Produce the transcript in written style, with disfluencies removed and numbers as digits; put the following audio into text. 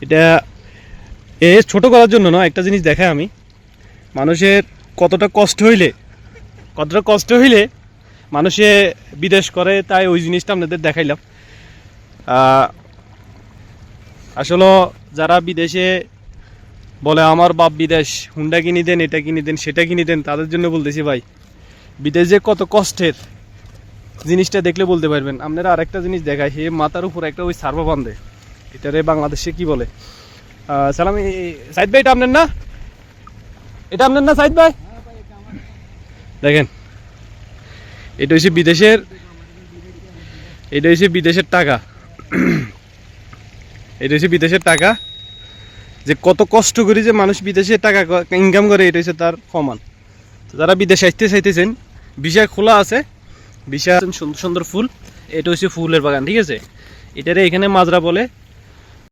এটা ছোট করার জন্য না, একটা জিনিস দেখাই আমি, মানুষের কতটা কষ্ট হইলে মানুষে বিদেশ করে, তাই ওই জিনিসটা আপনাদের দেখাইলাম। আসলে যারা বিদেশে বলে আমার বাপ বিদেশ, হুন্ডা কিনে দেন, এটা কিনে দেন, সেটা কিনে দেন, তাদের জন্য বলতেছি ভাই, বিদেশ যে কত কষ্টের জিনিসটা দেখলে বলতে পারবেন। আপনারা আরেকটা জিনিস দেখায়, হে মাথার উপর একটা ওই সার্ভা বান্ধে, এটারে বাংলাদেশে কি বলে? সালাম, সাইদ ভাই, এটা আপনার না? এটা আপনার না সাইদ ভাই? দেখেন, এটা হচ্ছে বিদেশের টাকা। এটা হচ্ছে বিদেশের টাকা, যে কত কষ্ট করে যে মানুষ বিদেশে টাকা ইনকাম করে, এটা হচ্ছে তার প্রমাণ। যারা বিদেশে আসতে চাইতেছেন, ভিসা খোলা আছে, ভিসা সুন্দর সুন্দর ফুল, এটা হচ্ছে ফুলের বাগান, ঠিক আছে? এটারে এখানে মাজরা বলে।